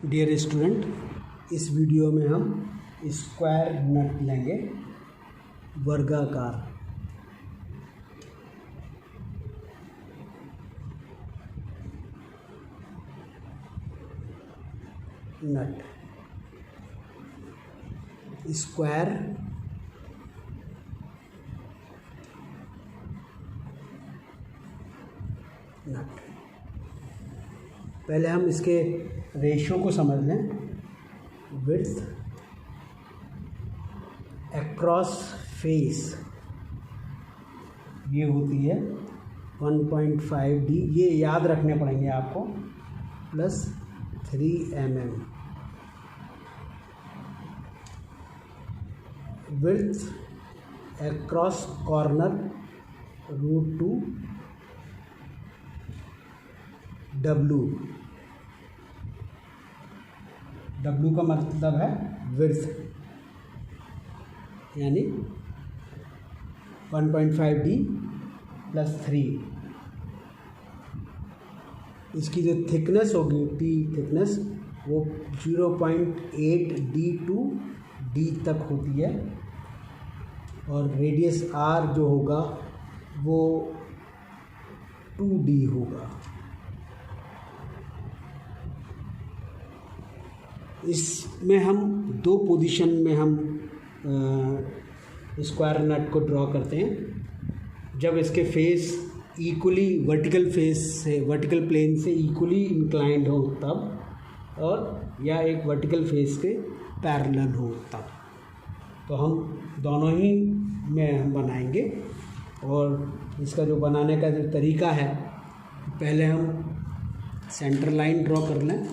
Dear student, इस video में हम स्क्वायर नट लेंगे, वर्गाकार। नट स्क्वायर नट। पहले हम इसके रेशियो को समझ लें। विड्थ अक्रॉस फेस ये होती है 1.5D, ये याद रखने पड़ेंगे आपको, plus 3 mm। Width across corner √2 W का मतलब है विड्थ, यानी 1.5D प्लस 3। इसकी जो थिकनेस होगी, T थिकनेस, वो 0.8D to D तक होती है, और रेडियस R जो होगा वो 2D होगा। इसमें हम दो पोजीशन में हम स्क्वायर नट को ड्रॉ करते हैं। जब इसके फेस इक्वली वर्टिकल फेस से, वर्टिकल प्लेन से इक्वली इंक्लाइंड हो तब, और या एक वर्टिकल फेस के पैरेलल हो तब। तो हम दोनों ही में हम बनाएंगे। और इसका जो बनाने का जो तरीका है, पहले हम सेंटर लाइन ड्रॉ कर लें।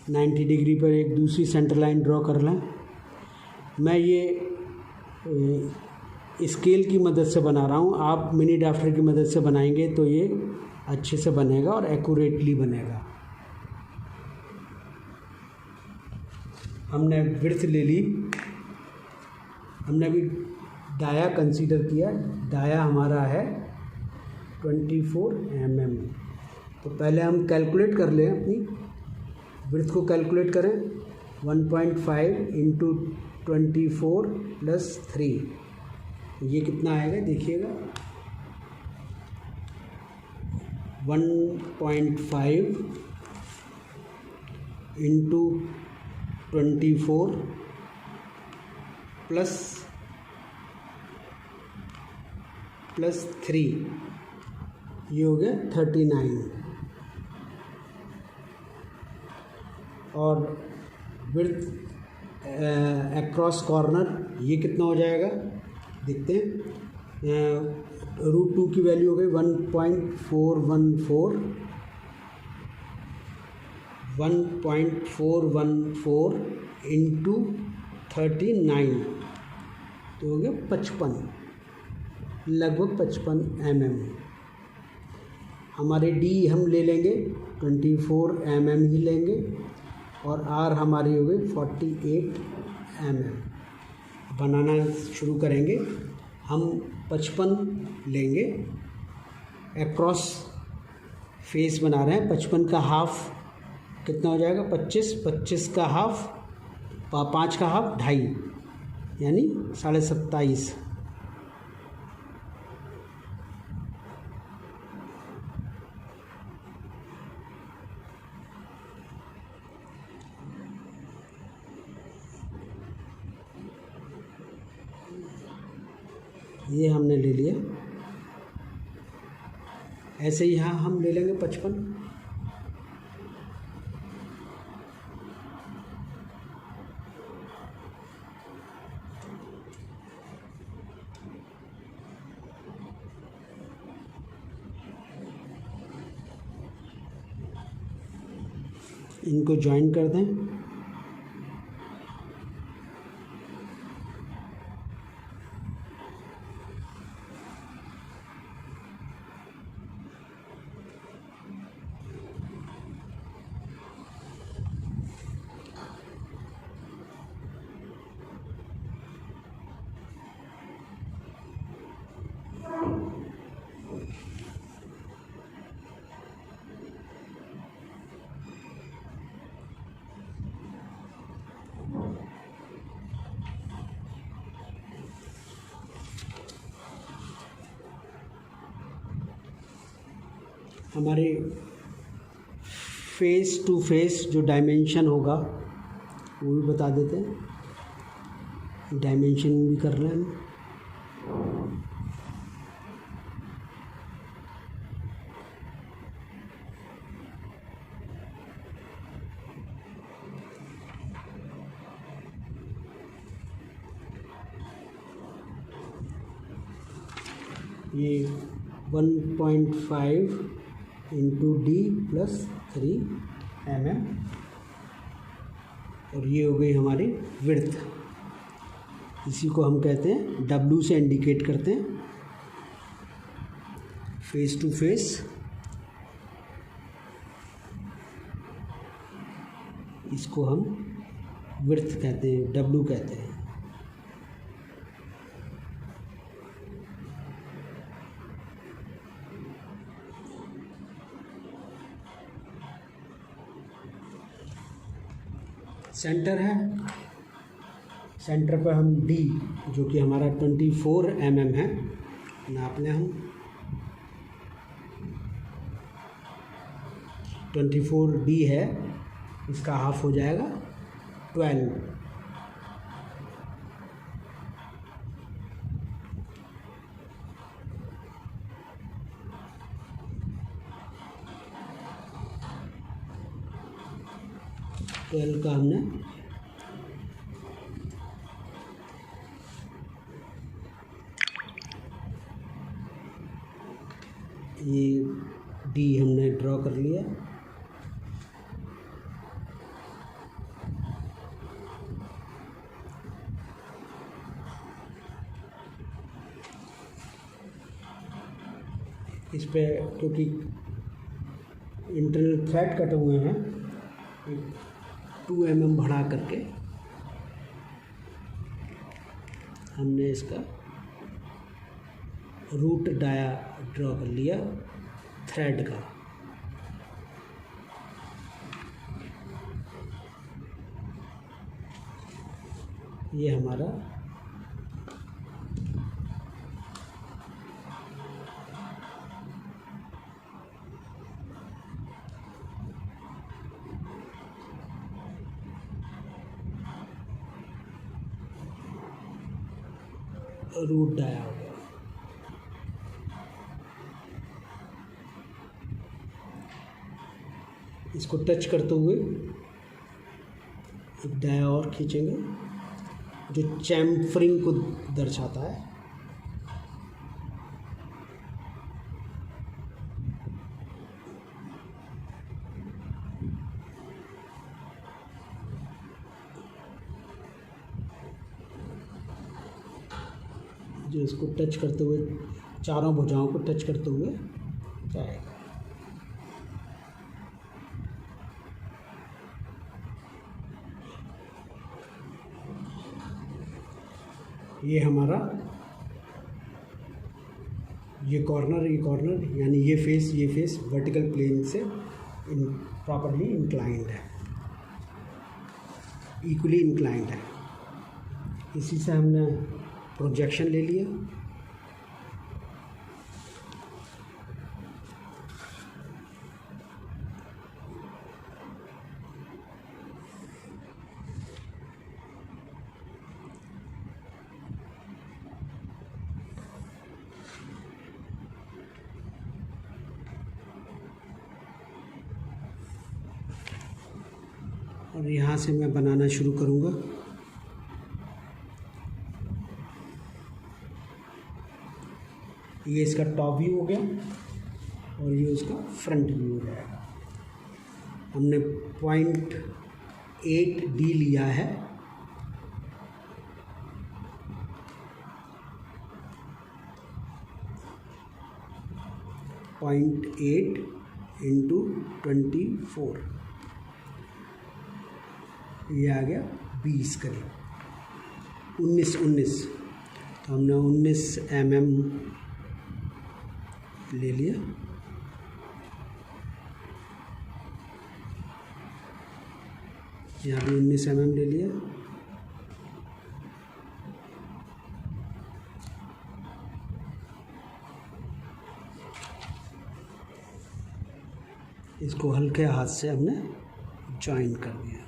$90 डिग्री पर एक दूसरी सेंटर लाइन ड्रॉ कर लें। मैं ये स्केल की मदद से बना रहा हूँ, आप मिनी ड्राफ्टर की मदद से बनाएंगे तो ये अच्छे से बनेगा और एक्यूरेटली बनेगा। हमने विड्थ ले ली, हमने अभी डाया कंसीडर किया। डाया हमारा है 24 mm। तो पहले हम कैलकुलेट कर लें, अपनी विड्थ को कैलकुलेट करें। 1.5 इंटू 24 प्लस 3, ये कितना आएगा देखिएगा। 1.5 इंटू 24 प्लस 3, ये हो गया 39। और विड्थ अक्रॉस कॉर्नर ये कितना हो जाएगा देखते हैं। √2 की वैल्यू हो गई 1.414 इंटू 39, तो हो गया 55, लगभग 55 mm। हमारे D हम ले लेंगे 24 mm ही लेंगे, और R हमारी हो गई 48 mm। बनाना शुरू करेंगे। हम 55 लेंगे, अक्रॉस फेस बना रहे हैं। 55 का हाफ कितना हो जाएगा, 25 का हाफ, 5 का हाफ 2.5, यानी 27.5। ये हमने ले लिया। ऐसे ही यहाँ हम ले लेंगे 55। इनको ज्वाइन कर दें। हमारे फेस टू फेस जो डायमेंशन होगा वो भी बता देते हैं। डायमेंशन भी कर रहे हैं हम। ये 1.5 इंटू डी प्लस 3 mm, और ये हो गई हमारी विड्थ। इसी को हम कहते हैं W से इंडिकेट करते हैं फेस टू फेस। इसको हम विड्थ कहते हैं, W कहते हैं। सेंटर है, सेंटर पर हम D जो कि हमारा 24 mm है नाप लें हम। 24 D है, इसका हाफ हो जाएगा 12। का हमने ये डी हमने ड्रॉ कर लिया। इस पे क्योंकि इंटरनल थ्रेड कटे हुए हैं 2 mm बढ़ा करके हमने इसका रूट डाया ड्रॉ कर लिया थ्रेड का। ये हमारा रूट डाया हो गया। इसको टच करते हुए एक डाया और खींचेंगे जो चैम्फरिंग को दर्शाता है। जो इसको टच करते हुए चारों भुजाओं को टच करते हुए जाएगा। ये हमारा ये कॉर्नर यानी ये फेस वर्टिकल प्लेन से प्रॉपरली इंक्लाइंड है, इक्वली इंक्लाइंड है। इसी से हमने प्रोजेक्शन ले लिया। और यहाँ से मैं बनाना शुरू करूँगा। ये इसका टॉप व्यू हो गया और ये उसका फ्रंट व्यू हो जाएगा। हमने 0.8 D लिया है। पॉइंट 8 इंटू 24, ये आ गया 20 करीब 19। तो हमने 19 mm ले लिया। यहाँ भी 19 mm ले लिया। इसको हल्के हाथ से हमने ज्वाइन कर दिया।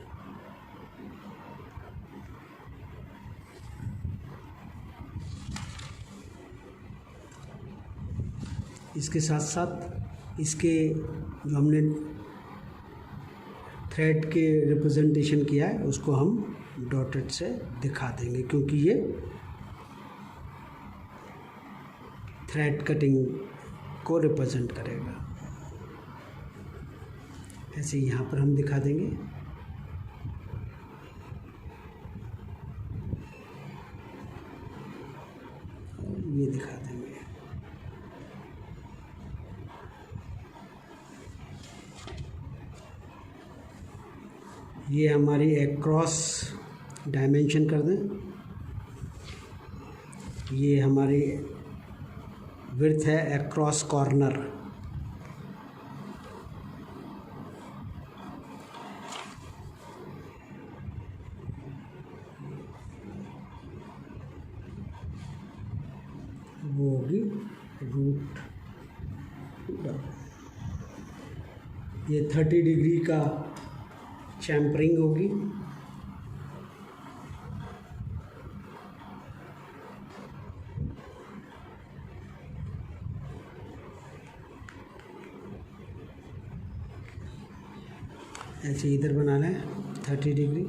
इसके साथ साथ इसके जो हमने थ्रेड के रिप्रेजेंटेशन किया है उसको हम डॉटेड से दिखा देंगे, क्योंकि ये थ्रेड कटिंग को रिप्रेजेंट करेगा। ऐसे यहाँ पर हम दिखा देंगे। ये दिखा देंगे। ये हमारी एक्रॉस डायमेंशन कर दें। ये हमारी विड्थ है एक्रॉस कॉर्नर। वो होगी रूट। ये 30 डिग्री का चैम्परिंग होगी। ऐसे इधर बनाना है 30 डिग्री।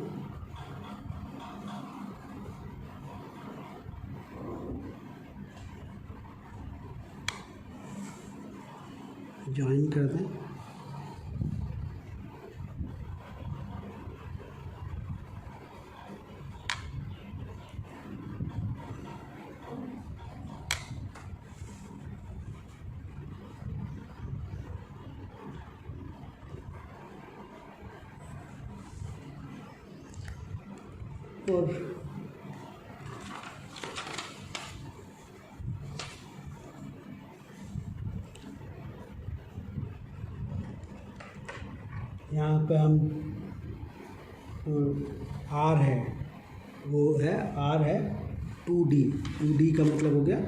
ज्वाइन कर दें। और यहाँ पे हम आर है, वो है आर है 2D। 2D का मतलब हो गया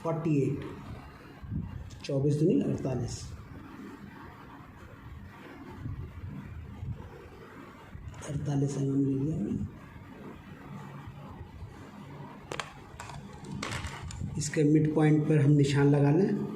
48, 24 दूनी 48। 48 mm ले लिया हमने। इसके मिड पॉइंट पर हम निशान लगा लें।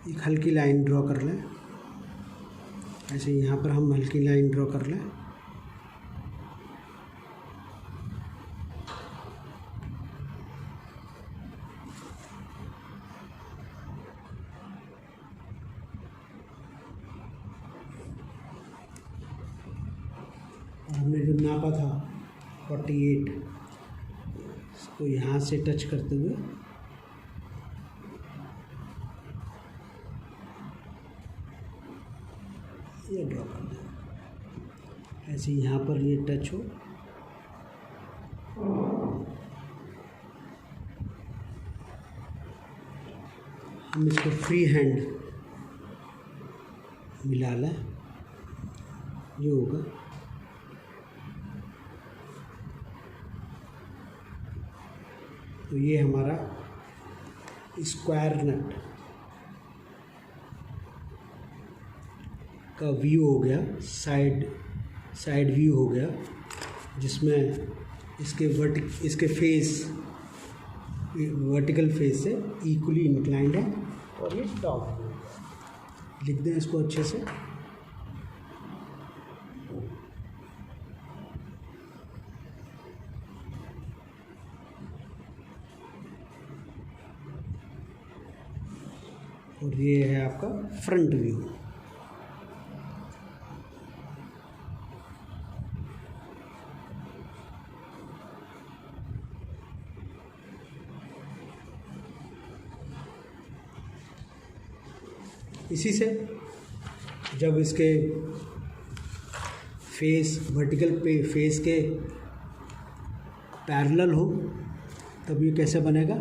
एक हल्की लाइन ड्रॉ कर लें। ऐसे यहाँ पर हम हल्की लाइन ड्रॉ कर लें। हमने जो नापा था 48, इसको यहाँ से टच करते हुए ये ड्रॉ कर दें। ऐसे यहाँ पर ये टच हो। हम इसको फ्री हैंड मिला लें, ये होगा। तो ये हमारा स्क्वायर नट का व्यू हो गया, साइड व्यू हो गया, जिसमें इसके फेस वर्टिकल फेस से इक्वली इंक्लाइंड है। और ये टॉप लिख दें इसको अच्छे से। और ये है आपका फ्रंट व्यू। इसी से जब इसके फेस वर्टिकल पे फेस के पैरेलल हो, तब ये कैसे बनेगा?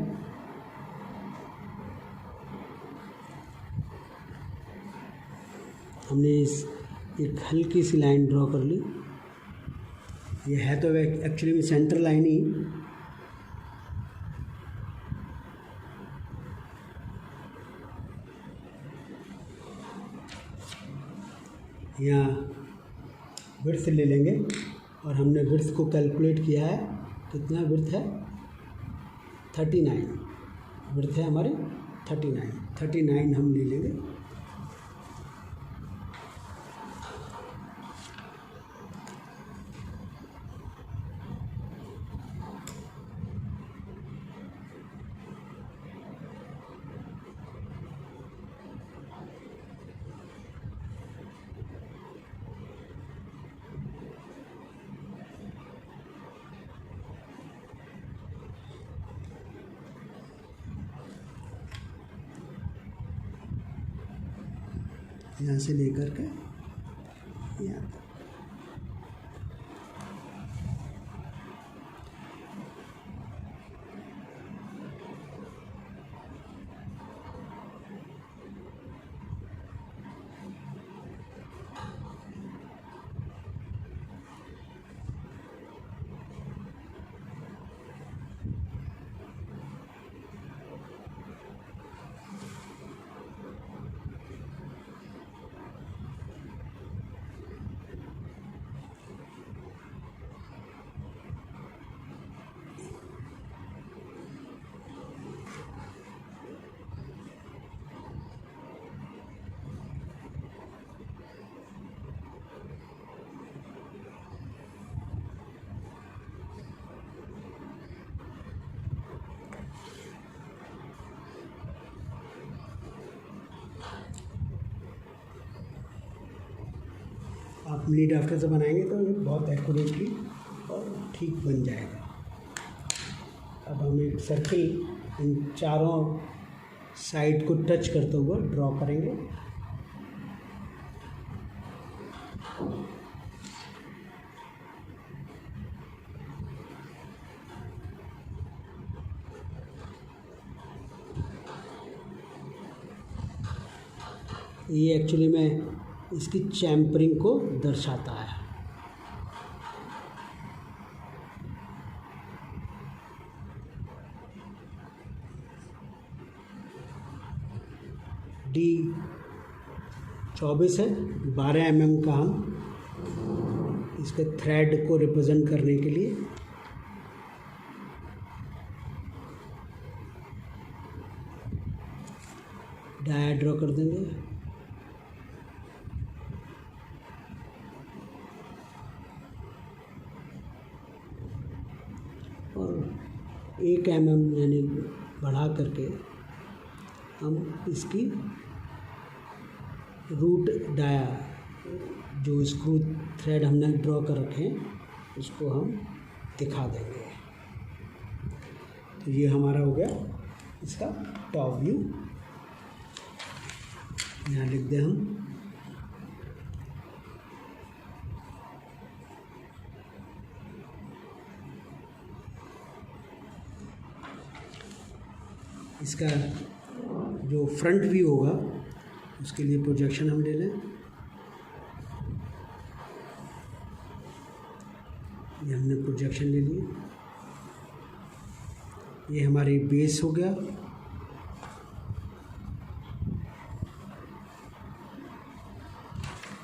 हमने इस एक हल्की सी लाइन ड्रॉ कर ली। ये है तो एक्चुअली में सेंटर लाइन ही, यहाँ विड्थ ले लेंगे और हमने विड्थ को कैलकुलेट किया है, कितना विड्थ है? 39 विड्थ है हमारी 39 हम ले लेंगे। यहाँ से लेकर के यहाँ तक। आप लीड आफ्टर से बनाएंगे तो ये बहुत एक्यूरेटली और ठीक बन जाएगा। अब हम एक सर्किल इन चारों साइड को टच करते हुए ड्रॉ करेंगे। ये एक्चुअली में इसकी चैम्परिंग को दर्शाता है। D24 है, 12 mm का हम इसके थ्रेड को रिप्रेजेंट करने के लिए डाया ड्रॉ कर देंगे। और 1 mm यानी बढ़ा करके हम इसकी रूट डाया जो स्क्रू थ्रेड हमने ड्रॉ कर रखे हैं उसको हम दिखा देंगे। तो ये हमारा हो गया इसका टॉप व्यू। यहाँ लिख दें हम इसका जो फ्रंट व्यू होगा उसके लिए प्रोजेक्शन हम ले लें। ये हमने प्रोजेक्शन ले ली। ये हमारी बेस हो गया।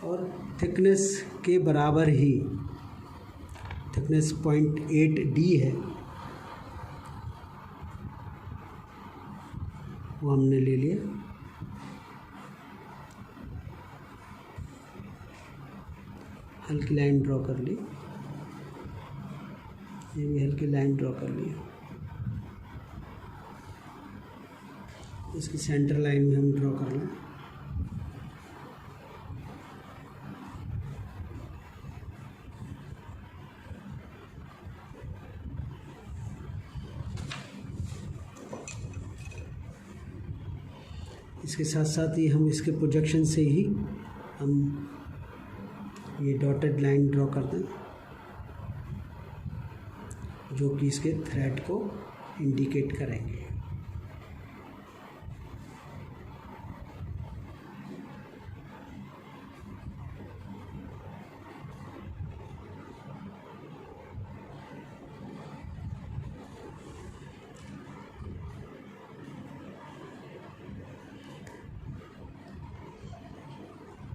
और थिकनेस के बराबर ही थिकनेस 0.8D है, वो हमने ले लिया। हल्की लाइन ड्रॉ कर ली, ये भी हल्की लाइन ड्रॉ कर ली। इसकी सेंटर लाइन में हम ड्रॉ कर लें। इसके साथ साथ ही हम इसके प्रोजेक्शन से ही हम ये डॉटेड लाइन ड्रॉ कर दें जो कि इसके थ्रेड को इंडिकेट करेंगे।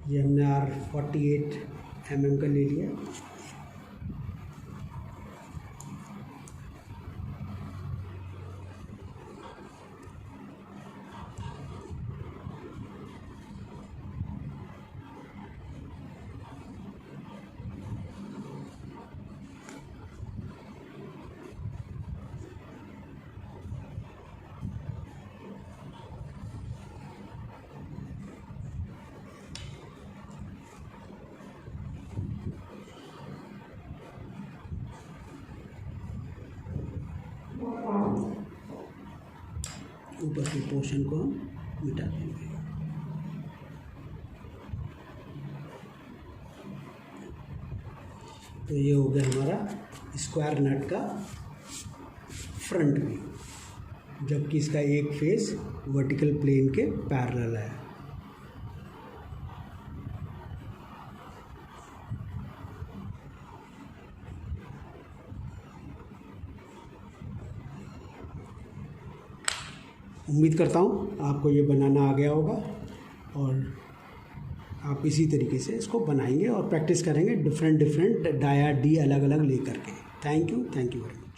ये हमने R48 mm का ले लिया। ऊपर के पोर्शन को हम मिटा देंगे। तो ये हो गया हमारा स्क्वायर नट का फ्रंट व्यू, जबकि इसका एक फेस वर्टिकल प्लेन के पैरेलल है। उम्मीद करता हूँ आपको ये बनाना आ गया होगा और आप इसी तरीके से इसको बनाएंगे और प्रैक्टिस करेंगे डिफरेंट डाया डी अलग अलग लेकर के। Thank you very much.